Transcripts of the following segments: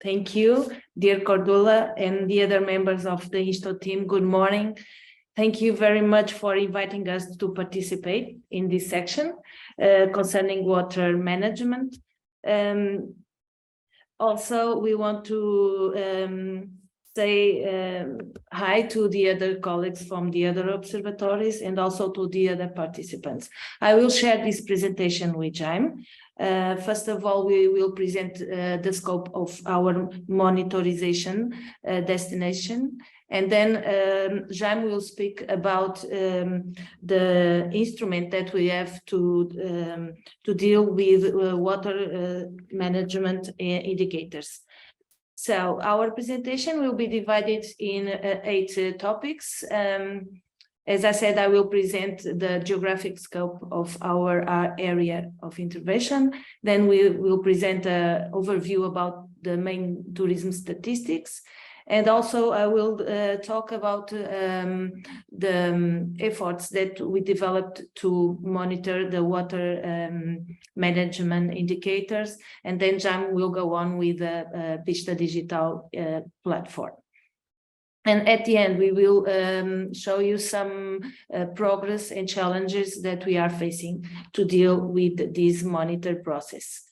Thank you, dear Cordula and the other members of the INSTO team. Good morning. Thank you very much for inviting us to participate in this section concerning water management. Also, we want to say hi to the other colleagues from the other observatories and also to the other participants. I will share this presentation with Jaime. First of all, we will present the scope of our monitorization destination, and then Jaime will speak about the instrument that we have to deal with water management indicators. So our presentation will be divided in 8 topics. As I said, I will present the geographic scope of our area of intervention. Then we will present an overview about the main tourism statistics. And also I will talk about the efforts that we developed to monitor the water management indicators. And then Jaime will go on with the Pista Digital platform. And at the end, we will show you some progress and challenges that we are facing to deal with this monitor process.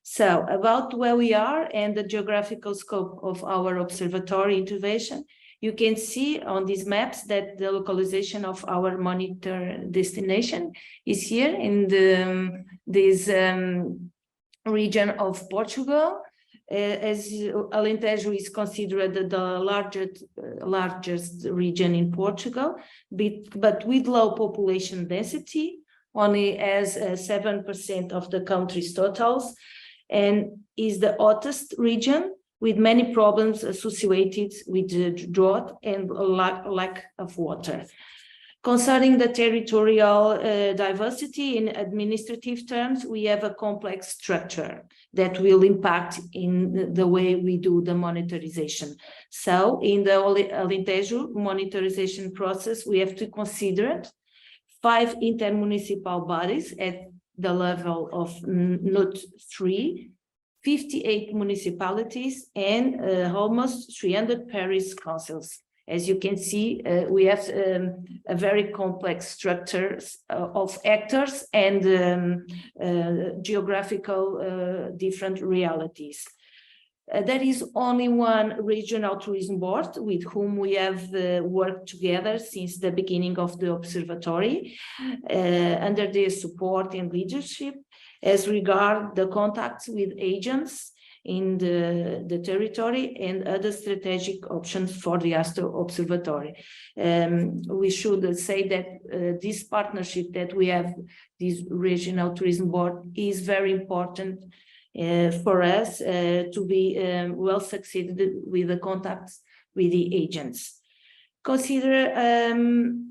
So about where we are and the geographical scope of our observatory intervention, you can see on these maps that the localization of our monitor destination is here in this region of Portugal. As Alentejo is considered the largest region in Portugal, but with low population density, only as 7% of the country's totals, and is the hottest region with many problems associated with drought and lack of water. Concerning the territorial diversity in administrative terms, we have a complex structure that will impact in the way we do the monitorization. So in the Alentejo monitorization process, we have to consider 5 intermunicipal bodies at the level of NUT 3, 58 municipalities, and almost 300 parish councils. As you can see, we have a very complex structure of actors and geographical different realities. There is only one regional tourism board with whom we have worked together since the beginning of the observatory, under their support and leadership as regard the contacts with agents in the territory and other strategic options for the INSTO Observatory. We should say that this partnership that we have, this regional tourism board, is very important for us to be well succeeded with the contacts with the agents. Consider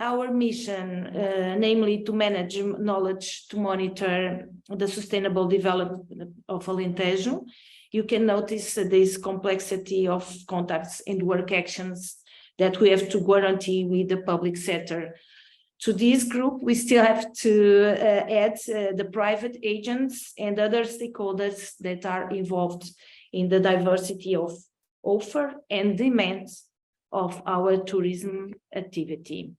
our mission, namely to manage knowledge to monitor the sustainable development of Alentejo. You can notice this complexity of contacts and work actions that we have to guarantee with the public sector. To this group, we still have to add the private agents and other stakeholders that are involved in the diversity of offer and demands of our tourism activity.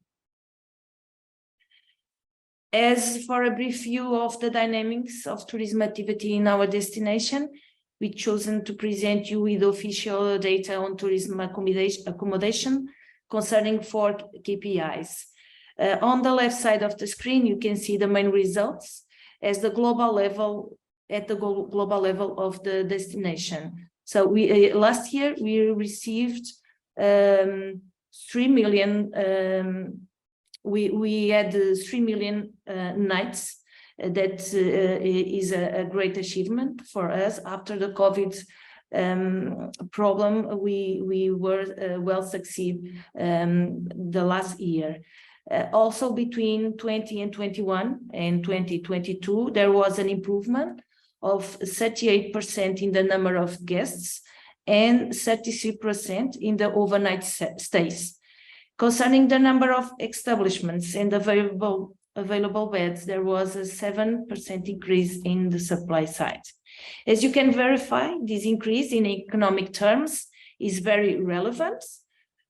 As for a brief view of the dynamics of tourism activity in our destination, we've chosen to present you with official data on tourism accommodation concerning 4 KPIs. On the left side of the screen, you can see the main results as the global level, at the global level of the destination. So last year we received 3 million. We had 3 million nights. That is a great achievement for us. After the COVID problem, we were well succeed the last year. Also between 20 and 21 and 2022, there was an improvement of 38% in the number of guests and 33% in the overnight stays. Concerning the number of establishments and available beds, there was a 7% increase in the supply side. As you can verify, this increase in economic terms is very relevant,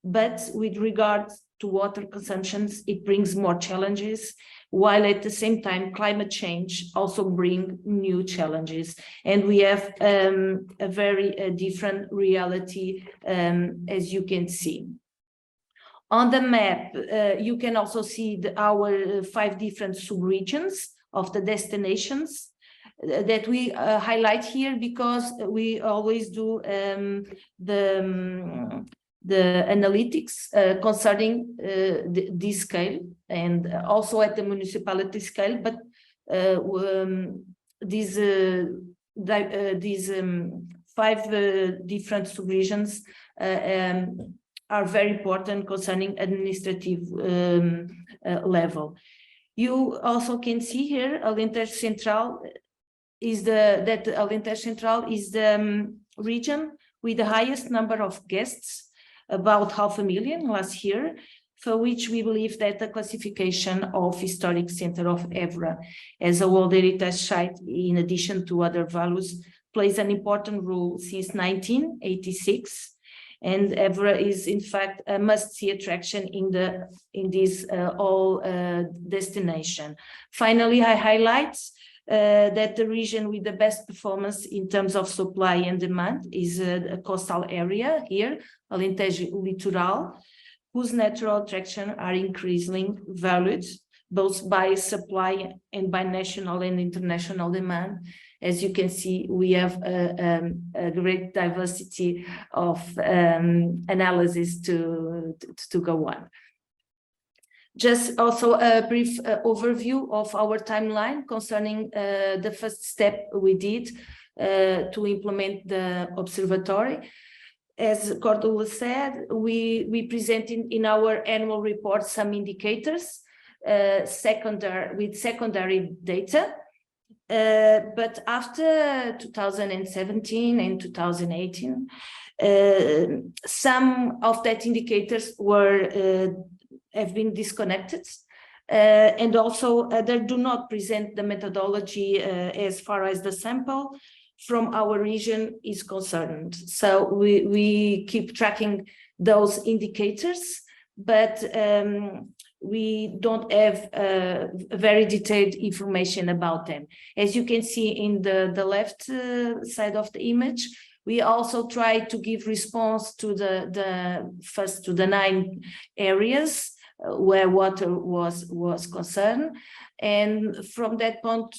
but with regard to water consumptions, it brings more challenges, while at the same time, climate change also brings new challenges. And we have a very different reality, as you can see. On the map, you can also see our 5 different sub-regions of the destinations that we highlight here, because we always do the analytics concerning this scale, and also at the municipality scale. But these 5 different sub-regions are very important concerning administrative level. You also can see here Alentejo Central is the region with the highest number of guests, about 500,000 last year, for which we believe that the classification of historic center of Évora as a World Heritage Site, in addition to other values, plays an important role since 1986. And Évora is, in fact, a must-see attraction in this all destination. Finally, I highlight that the region with the best performance in terms of supply and demand is a coastal area here, Alentejo Litoral, whose natural attractions are increasingly valued both by supply and by national and international demand. As you can see, we have a great diversity of analysis to go on. Just also a brief overview of our timeline concerning the first step we did to implement the observatory. As Cordula said, we presented in our annual report some indicators with secondary data. But after 2017 and 2018, some of that indicators have been disconnected, and also they do not present the methodology as far as the sample from our region is concerned. So we keep tracking those indicators, but we don't have very detailed information about them. As you can see in the left side of the image, we also try to give response to the 9 areas where water was concerned, and from that point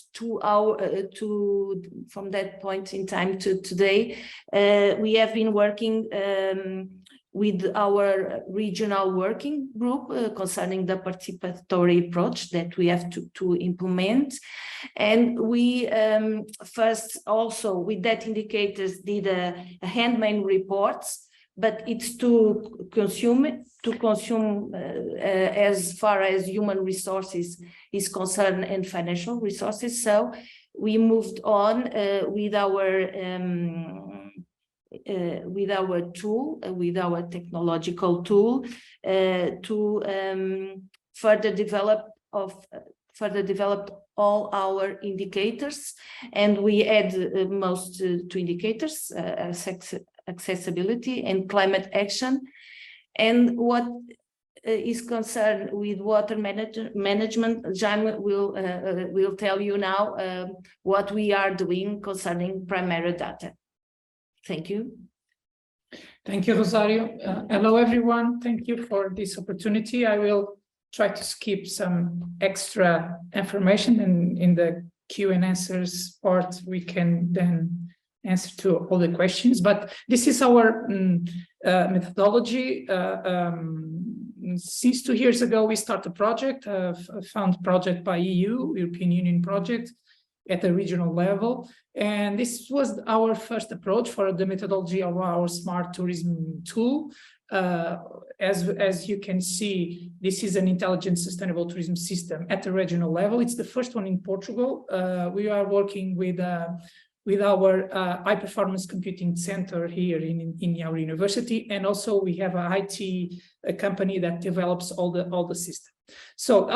from that point in time to today, we have been working with our regional working group concerning the participatory approach that we have to implement. And we first also with that indicators did a handmade reports, but it's to consume as far as human resources is concerned and financial resources. So we moved on with our technological tool to further develop all our indicators, and we add most 2 indicators: accessibility and climate action. And what is concerned with water management, Jaime will tell you now what we are doing concerning primary data. Thank you. Thank you, Rosario. Hello, everyone. Thank you for this opportunity. I will try to skip some extra information, and in the Q&A part, we can then answer to all the questions. But this is our methodology. Since 2 years ago, we started a project, a fund project by European Union project, at the regional level. And this was our first approach for the methodology of our smart tourism tool. As you can see, this is an intelligent sustainable tourism system at the regional level. It's the first one in Portugal. We are working with with our high performance computing center here in our university, and also we have an IT company that develops all the system. So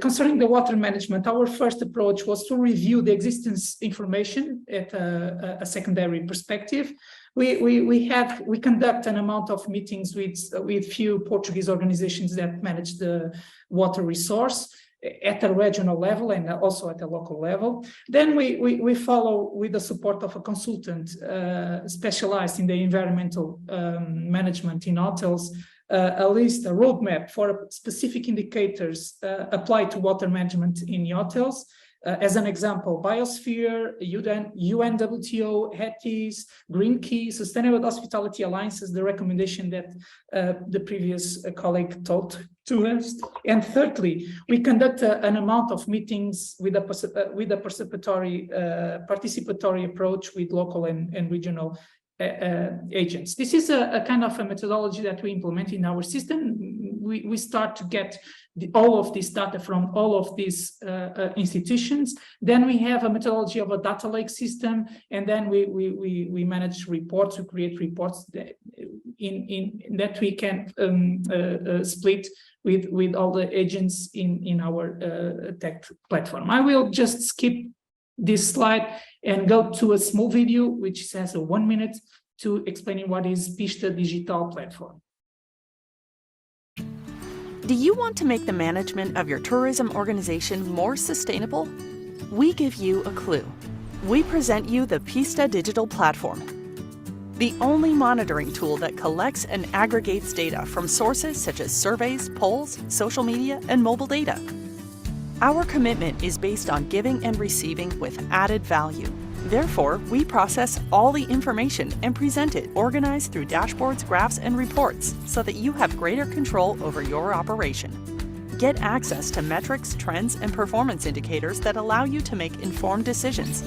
concerning the water management, our first approach was to review the existence information at a secondary perspective. We conduct an amount of meetings with few Portuguese organizations that manage the water resource at a regional level and also at a local level. Then we follow with the support of a consultant specialized in the environmental management in hotels, a roadmap for specific indicators applied to water management in hotels. As an example, Biosphere, UNWTO, HETIS, Green Key, Sustainable Hospitality Alliances, the recommendation that the previous colleague told to us. And thirdly, we conduct an amount of meetings with a participatory approach with local and regional agents. This is a kind of a methodology that we implement in our system. We start to get all of this data from all of these institutions. Then we have a methodology of a data lake system, and then we manage reports, we create reports that that we can split with all the agents in our tech platform. I will just skip this slide and go to a small video, which has 1 minute to explaining what is Pista Digital platform. Do you want to make the management of your tourism organization more sustainable? We give you a clue. We present you the Pista Digital Platform, the only monitoring tool that collects and aggregates data from sources such as surveys, polls, social media, and mobile data. Our commitment is based on giving and receiving with added value. Therefore, we process all the information and present it organized through dashboards, graphs, and reports so that you have greater control over your operation. Get access to metrics, trends, and performance indicators that allow you to make informed decisions,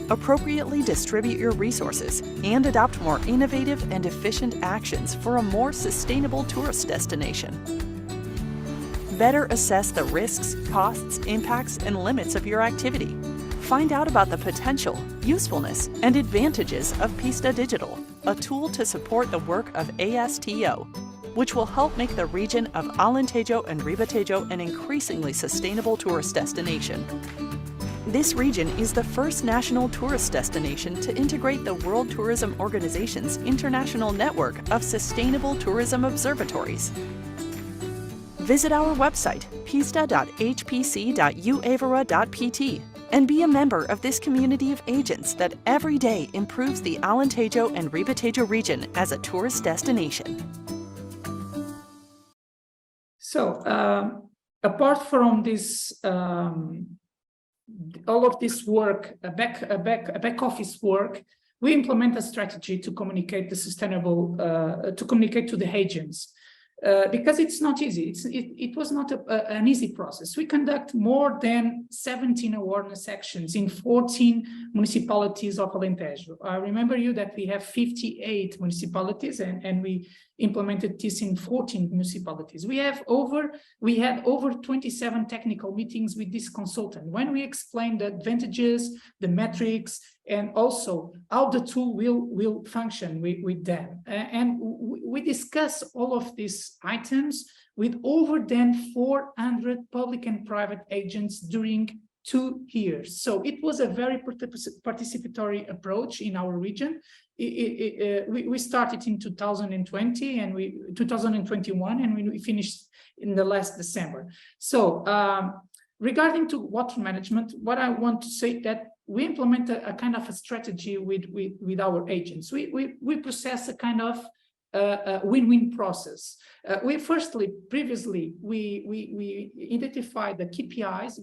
appropriately distribute your resources, and adopt more innovative and efficient actions for a more sustainable tourist destination. Better assess the risks, costs, impacts, and limits of your activity. Find out about the potential, usefulness, and advantages of Pista Digital, a tool to support the work of ASTO, which will help make the region of Alentejo and Ribatejo an increasingly sustainable tourist destination. This region is the first national tourist destination to integrate the World Tourism Organization's international network of sustainable tourism observatories. Visit our website, pista.hpc.uavera.pt, and be a member of this community of agents that every day improves the Alentejo and Ribatejo region as a tourist destination. So, apart from this, all of this work, back office work, we implement a strategy to communicate the sustainable, to communicate to the agents. Because it's not easy. It was not an easy process. We conduct more than 17 awareness actions in 14 municipalities of Alentejo. I remember you that we have 58 municipalities and we implemented this in 14 municipalities. We had over 27 technical meetings with this consultant when we explained the advantages, the metrics, and also how the tool will function with them. And we discuss all of these items with over than 400 public and private agents during 2 years. So it was a very participatory approach in our region. We started in 2020 and 2021, and we finished in the last December. So regarding to water management, what I want to say that we implement a kind of a strategy with our agents. We process a kind of win-win process. Previously, we identify the KPIs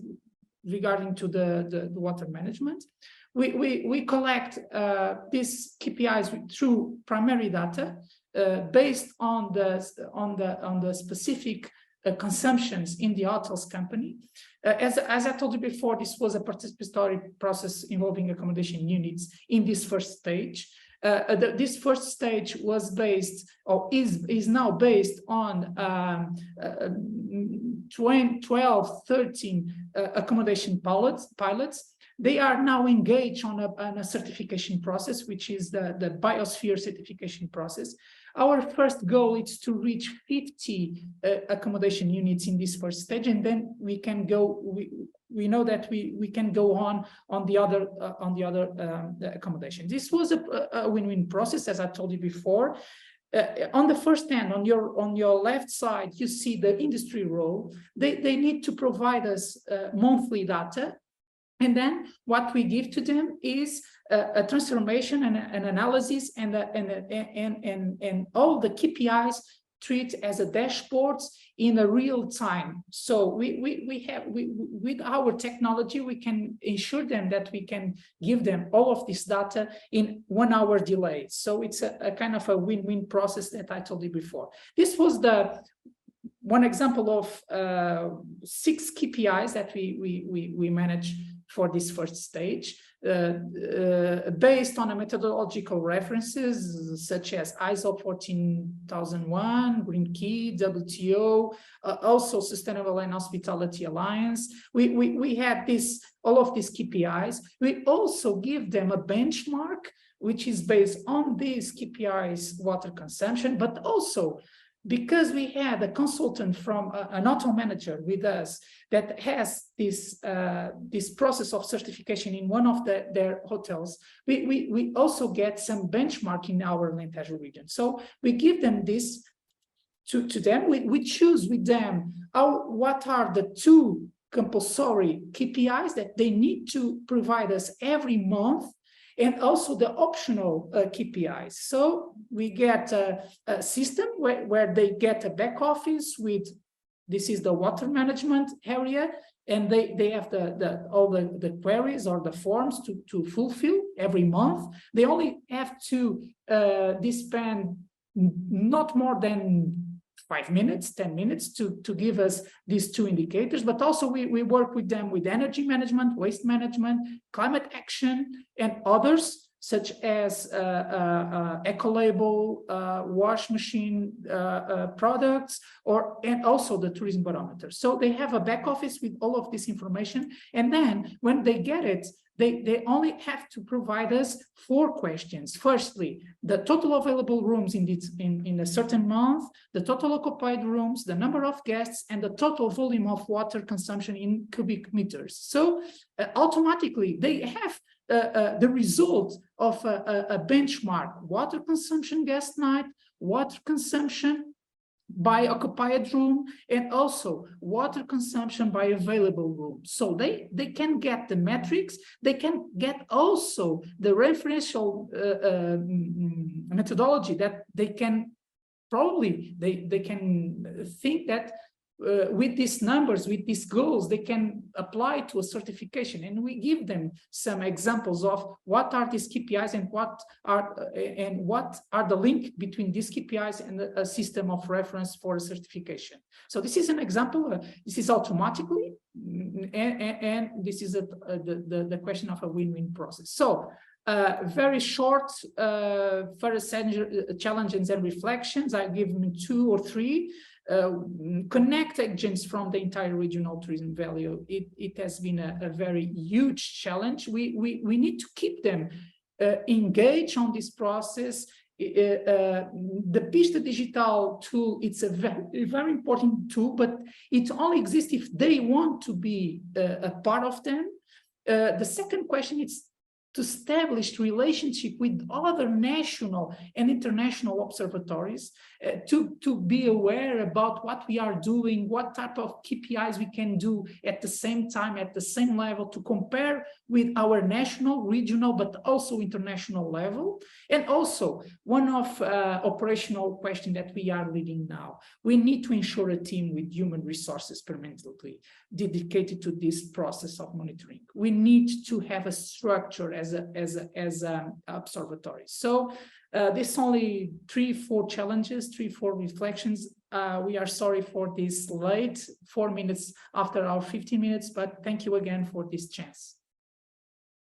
regarding to the water management. We collect these KPIs through primary data based on the specific consumptions in the hotels company. As I told you before, this was a participatory process involving accommodation units in this first stage. This first stage was based, or is now based on 13 accommodation pilots. They are now engaged on a certification process, which is the biosphere certification process. Our first goal is to reach 50 accommodation units in this first stage, and then we can go. We know that we can go on the other accommodation. This was a win-win process, as I told you before. On the first hand, on your left side, you see the industry role. They need to provide us monthly data. And then what we give to them is a transformation and an analysis and all the KPIs treat as a dashboards in a real time. So with our technology, we can ensure them that we can give them all of this data in 1 hour delay. So it's a kind of a win-win process that I told you before. This was the one example of 6 KPIs that we manage for this first stage, based on a methodological references such as ISO 14001, Green Key, WTO, also Sustainable and Hospitality Alliance. We have all of these KPIs. We also give them a benchmark, which is based on these KPIs, water consumption, but also because we had a consultant from an auto manager with us that has this process of certification in one of their hotels, we also get some benchmark in our Alentejo region. So we give them this to them. We choose with them what are the 2 compulsory KPIs that they need to provide us every month, and also the optional KPIs. So we get a system where they get a back office with, this is the water management area, and they have all the queries or the forms to fulfill every month. They only have to spend not more than 5 minutes, 10 minutes to give us these 2 indicators, but also we work with them with energy management, waste management, climate action, and others, such as eco-label, wash machine products, and also the tourism barometer. So they have a back office with all of this information, and then when they get it, they only have to provide us 4 questions. Firstly, the total available rooms in a certain month, the total occupied rooms, the number of guests, and the total volume of water consumption in cubic meters. So automatically they have the result of a benchmark: water consumption guest night, water consumption by occupied room, and also water consumption by available room. So they can get the metrics, they can get also the referential methodology that they can probably, they can think that with these numbers, with these goals, they can apply to a certification. And we give them some examples of what are these KPIs and what are the link between these KPIs and a system of reference for a certification. So this is an example. This is automatically, and this is the question of a win-win process. So very short first challenges and reflections. I give them 2 or 3. Connect agents from the entire regional tourism value. It has been a very huge challenge. We need to keep them engaged on this process. The Pista Digital tool, it's a very important tool, but it only exists if they want to be a part of them. The second question is to establish relationship with other national and international observatories, to be aware about what we are doing, what type of KPIs we can do at the same time, at the same level, to compare with our national, regional, but also international level. And also, one of operational question that we are leading now, we need to ensure a team with human resources permanently dedicated to this process of monitoring. We need to have a structure as an observatory. So this only 3-4 challenges, 3-4 reflections. We are sorry for this late, 4 minutes after our 15 minutes, but thank you again for this chance.